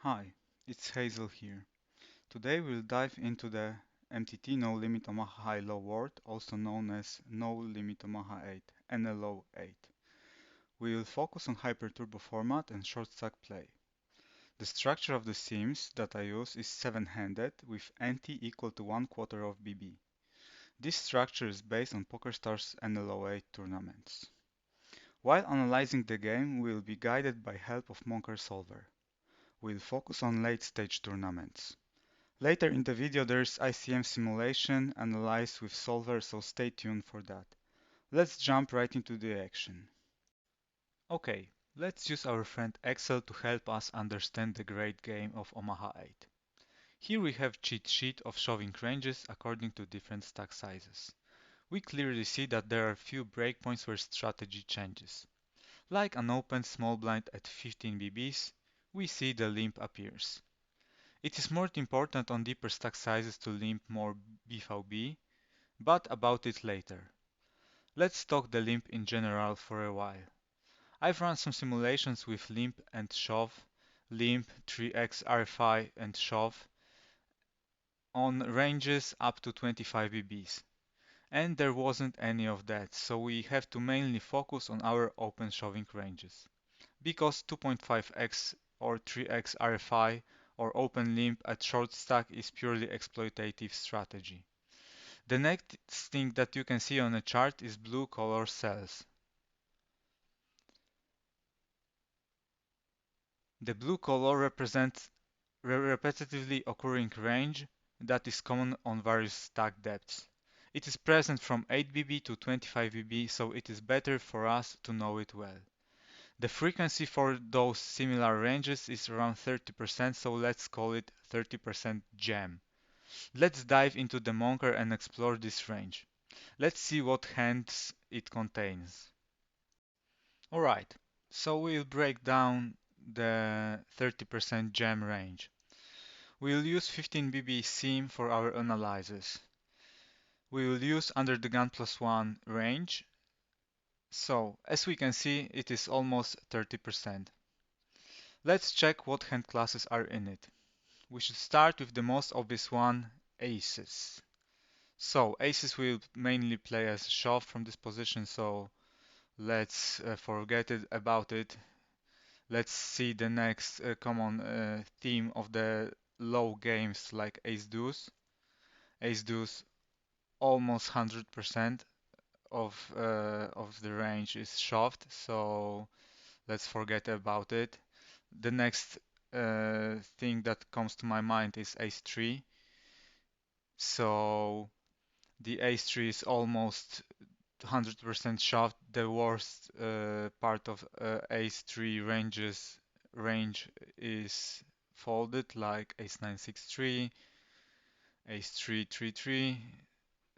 Hi, it's Hazel here. Today we'll dive into the MTT No Limit Omaha High-Low word, also known as No Limit Omaha 8, NLO8. We will focus on hyperturbo format and short stack play. The structure of the sims that I use is 7-handed with NT equal to 1/4 of BB. This structure is based on PokerStars NLO8 tournaments. While analyzing the game, we will be guided by help of Monker Solver. We'll focus on late stage tournaments. Later in the video there's ICM simulation analyzed with Solver, so stay tuned for that. Let's jump right into the action. Okay, let's use our friend Excel to help us understand the great game of Omaha 8. Here we have cheat sheet of shoving ranges according to different stack sizes. We clearly see that there are few breakpoints where strategy changes. Like an open small blind at 15 BBs, we see the limp appears. It is more important on deeper stack sizes to limp more BVB, but about it later. Let's talk the limp in general for a while. I've run some simulations with limp and shove, limp, 3x RFI and shove on ranges up to 25 BBs. And there wasn't any of that, so we have to mainly focus on our open shoving ranges. Because 2.5x or 3x RFI or open limp at short stack is purely exploitative strategy. The next thing that you can see on the chart is blue color cells. The blue color represents repetitively occurring range that is common on various stack depths. It is present from 8 BB to 25 BB, so it is better for us to know it well. The frequency for those similar ranges is around 30%, so let's call it 30% jam. Let's dive into the Monker and explore this range. Let's see what hands it contains. Alright, so we'll break down the 30% jam range. We'll use 15 BB sim for our analysis. We will use under the gun +1 range. So, as we can see, it is almost 30%. Let's check what hand classes are in it. We should start with the most obvious one, aces. So, aces will mainly play as shove from this position, so let's forget about it. Let's see the next common theme of the low games like ace deuce. Ace deuce almost 100% of the range is shoved, so let's forget about it. The next thing that comes to my mind is ace 3. So the ace 3 is almost 100% shoved. The worst part of ace 3 range is folded, like ace 9 6 3, ace 3 3 3.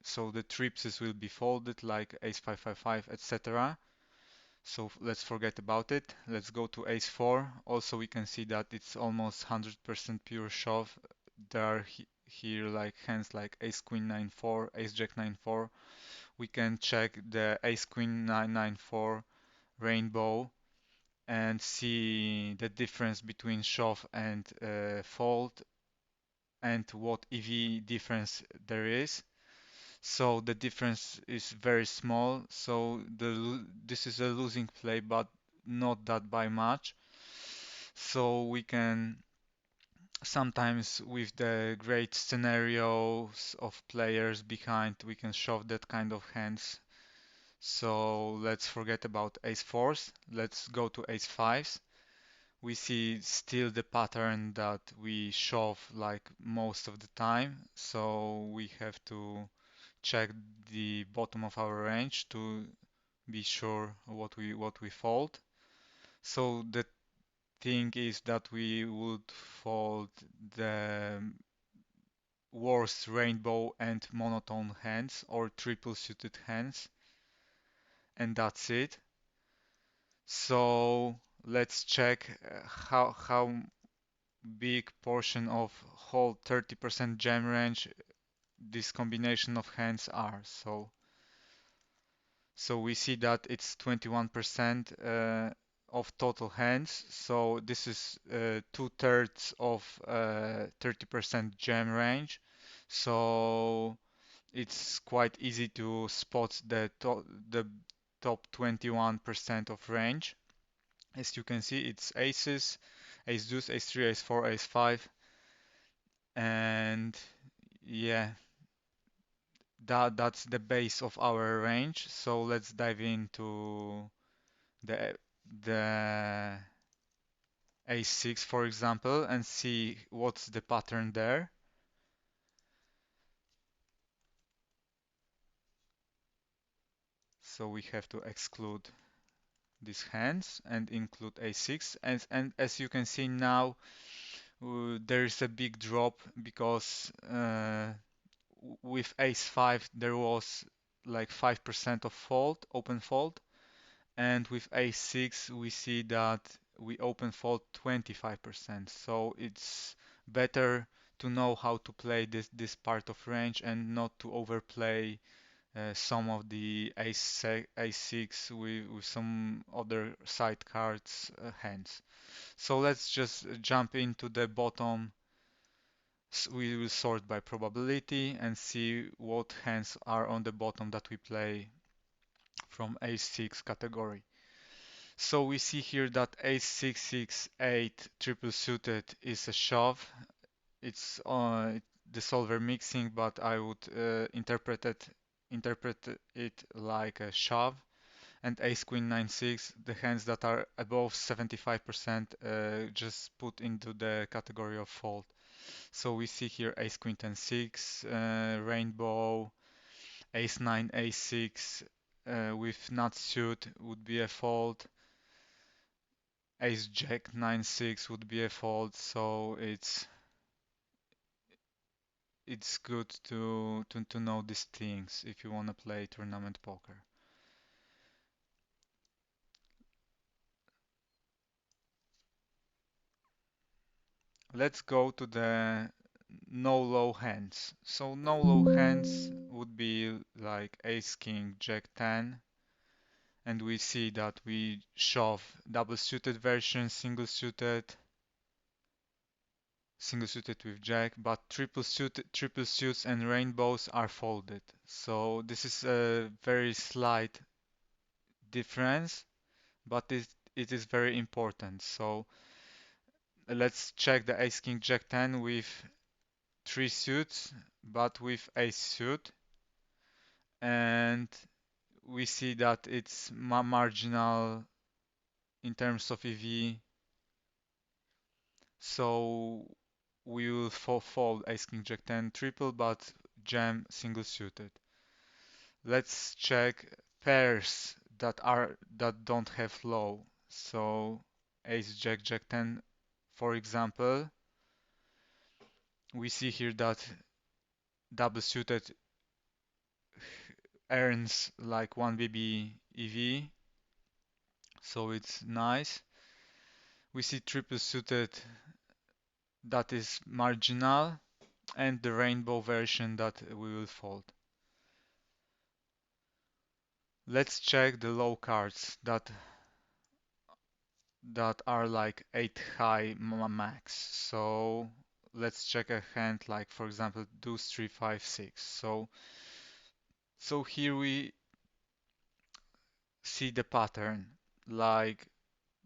So the tripses will be folded like ace 5 5 5, etc. So let's forget about it. Let's go to ace 4. Also we can see that it's almost 100% pure shove. There are here like hands like ace queen 9 4, ace jack 9 4. We can check the ace queen 9 9 4 rainbow and see the difference between shove and fold and what EV difference there is. So the difference is very small. So this is a losing play, but not that by much. So we can sometimes with the great scenarios of players behind, we can shove that kind of hands. So let's forget about ace fours. Let's go to ace fives. We see still the pattern that we shove like most of the time. So we have to check the bottom of our range to be sure what we fold. So the thing is that we would fold the worst rainbow and monotone hands or triple suited hands, and that's it. So let's check how big portion of whole 30% jam range this combination of hands are. So we see that it's 21% of total hands. So this is two-thirds of 30% jam range. So it's quite easy to spot the top 21% of range. As you can see, it's aces, ace deuce, ace 3, ace 4, ace 5, and yeah, that's the base of our range. So let's dive into the the ace 6, for example, and see what's the pattern there. So we have to exclude these hands and include ace 6, and as you can see now, there is a big drop because with ace 5 there was like 5% of fold, open fold, and with ace 6 we see that we open fold 25%. So it's better to know how to play this part of range and not to overplay some of the ace 6 with some other side cards hands. So let's just jump into the bottom. We will sort by probability and see what hands are on the bottom that we play from ace 6 category. So we see here that ace 6 6 8 triple suited is a shove. It's the solver mixing, but I would interpret it like a shove. And ace queen 9 6, the hands that are above 75%, just put into the category of fold. So we see here ace queen 10 6, rainbow, ace 9 ace 6 with nut suit would be a fold. Ace jack 9 6 would be a fold. So it's good to know these things if you want to play tournament poker. Let's go to the no low hands. So no low hands would be like ace king jack 10, and we see that we shove double suited version, single suited with jack, but triple suits and rainbows are folded. So this is a very slight difference, but it is very important. So let's check the ace king jack 10 with three suits, but with ace suit, and we see that it's marginal in terms of EV. So we will fold ace king jack 10 triple, but jam single suited. Let's check pairs that don't have low. So ace jack jack 10, for example, we see here that double suited earns like 1 BB EV, so it's nice. We see triple suited that is marginal, and the rainbow version that we will fold. Let's check the low cards that are like 8 high max. So let's check a hand like, for example, deuce 3 5 6. So here we see the pattern, like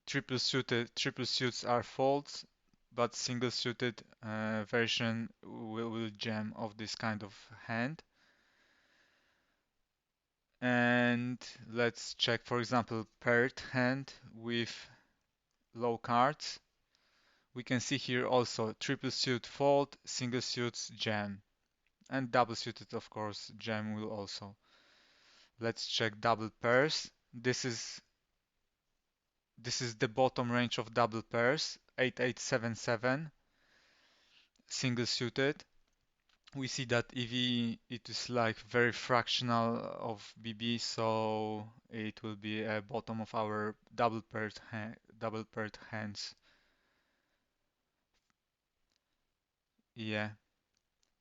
triple suits are folds, but single suited version will jam of this kind of hand. And let's check, for example, paired hand with low cards. We can see here also triple suit fold, single suits jam, and double suited, of course, jam will also. Let's check double pairs. This is the bottom range of double pairs, 8877, single suited. We see that EV it is like very fractional of BB, so it will be a bottom of our double paired hands. Yeah.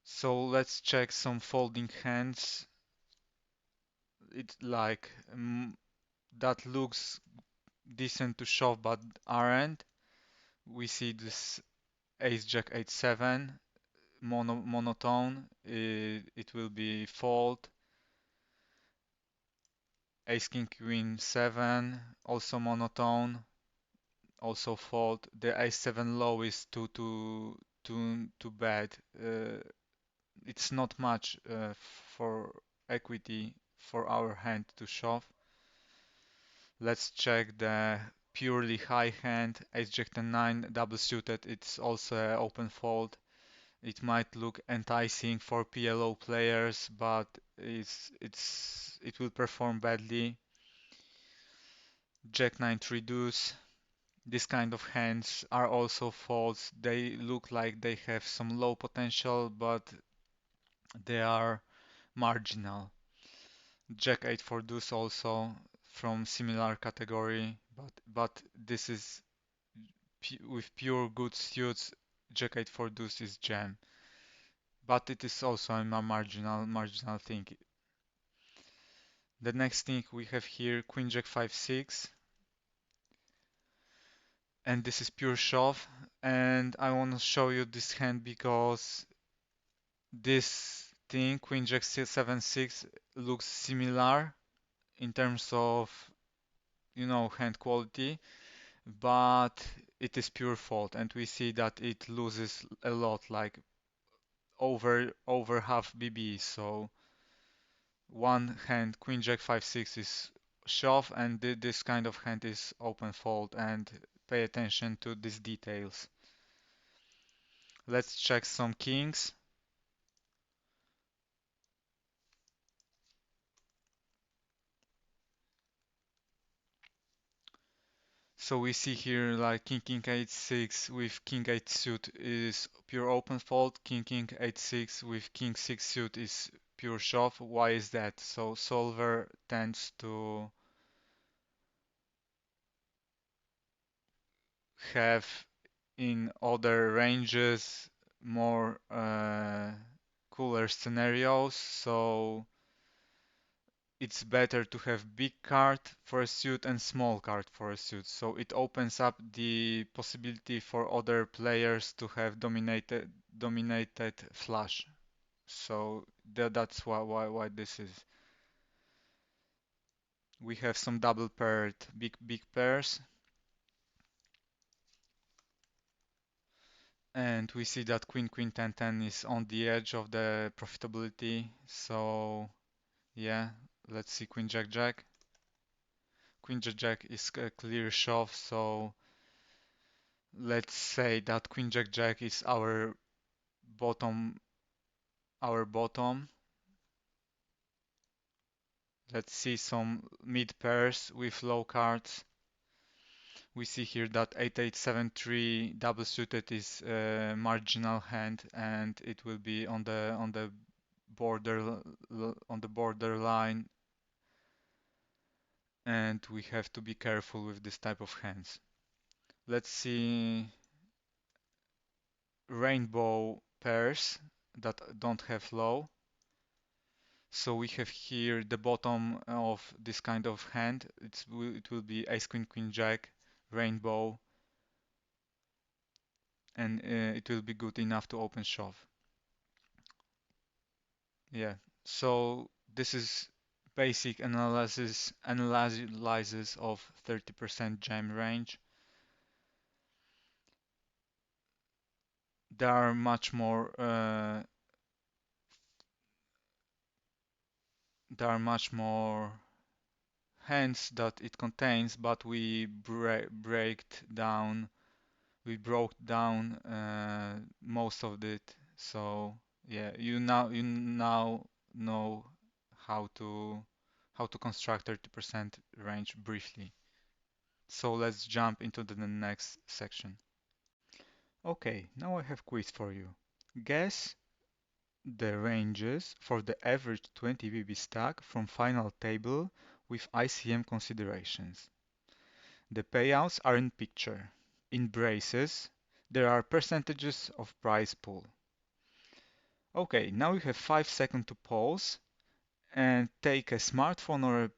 So let's check some folding hands. It like that looks decent to shove but aren't. We see this ace jack h7 monotone. It will be fold. Ace king queen 7 also monotone, also fold. The a7 low is too bad. It's not much for equity for our hand to shove. Let's check the purely high hand. Ace jack 10 double suited. It's also an open fold. It might look enticing for PLO players, but it will perform badly. Jack 9 3 deuce. This kind of hands are also folds. They look like they have some low potential, but they are marginal. Jack 8 for deuce also from similar category, but this is with pure good suits. Jack 8 for deuce is jam, but it is also a marginal thing. The next thing we have here Queen Jack 5 6, and this is pure shove. And I want to show you this hand because this thing, Queen Jack 7 6, looks similar in terms of, hand quality, but it is pure fault, and we see that it loses a lot, like over half BB. So one hand, Queen Jack 5 6, is shove, and this kind of hand is open fold, and pay attention to these details. Let's check some kings. So we see here like king 8 6 with king 8 suit is pure open fold, king 8 6 with king 6 suit is pure shove. Why is that? So solver tends to have in other ranges more cooler scenarios, so it's better to have big card for a suit and small card for a suit. So it opens up the possibility for other players to have dominated flush. So that's why this is. We have some double paired big pairs, and we see that queen 10 is on the edge of the profitability. So yeah, let's see queen jack jack. Queen jack jack is a clear shove, so let's say that queen jack jack is bottom our bottom. Let's see some mid pairs with low cards. We see here that 8873 double suited is a marginal hand, and it will be on the borderline, and we have to be careful with this type of hands. Let's see rainbow pairs that don't have low. So we have here the bottom of this kind of hand. It will be ace queen jack, rainbow, and it will be good enough to open shove. Yeah. So this is basic analysis of 30% jam range. There are much more hands that it contains, but we broke down most of it. So yeah, you now know how to construct 30% range briefly. So let's jump into the next section. Okay, now I have quiz for you. Guess the ranges for the average 20 BB stack from final table with ICM considerations. The payouts are in picture. In braces, there are percentages of prize pool. Okay, now you have 5 seconds to pause and take a smartphone or a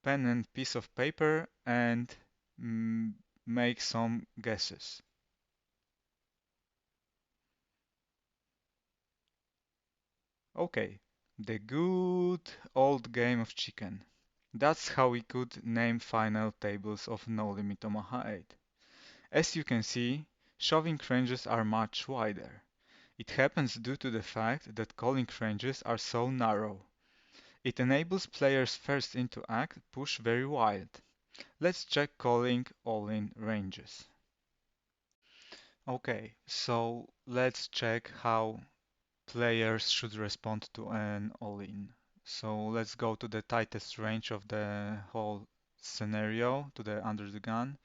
pen and piece of paper and mm, make some guesses. Okay, the good old game of chicken. That's how we could name final tables of No Limit Omaha 8. As you can see, shoving ranges are much wider. It happens due to the fact that calling ranges are so narrow. It enables players first into act push very wide. Let's check calling all-in ranges. Okay, so let's check how players should respond to an all-in. So let's go to the tightest range of the whole scenario, to the under the gun,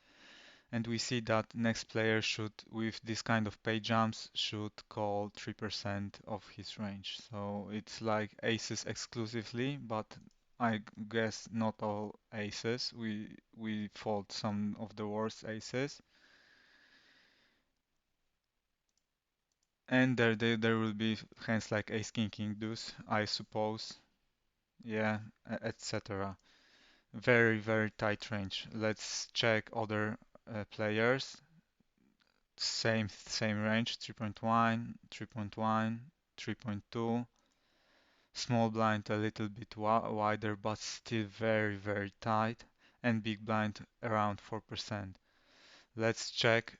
and we see that next player should, with this kind of pay jumps, should call 3% of his range. So it's like aces exclusively, but I guess not all aces. We fold some of the worst aces, and there will be hands like ace king king deuce, I suppose. Yeah, etc. Very, very tight range. Let's check other players. Same range, 3.1, 3.1, 3.2. Small blind a little bit wider, but still very, very tight. And big blind around 4%. Let's check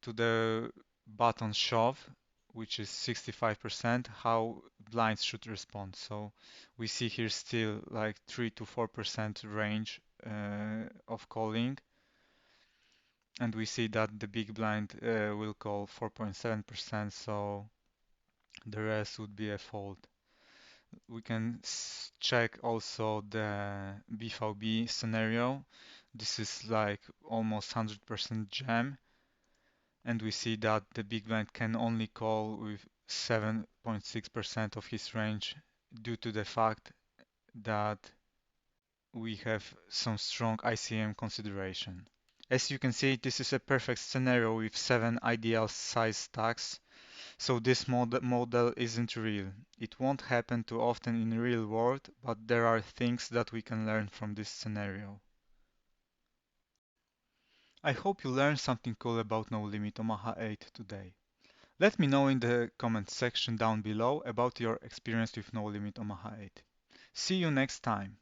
to the button shove, which is 65%, how blinds should respond. So we see here still like 3 to 4% range of calling, and we see that the big blind will call 4.7%, so the rest would be a fold. We can check also the BVB scenario. This is like almost 100% jam, and we see that the big blind can only call with 7.6% of his range due to the fact that we have some strong ICM consideration. As you can see, this is a perfect scenario with 7 ideal size stacks, so this model isn't real. It won't happen too often in the real world, but there are things that we can learn from this scenario. I hope you learned something cool about No Limit Omaha 8 today. Let me know in the comments section down below about your experience with No Limit Omaha 8. See you next time.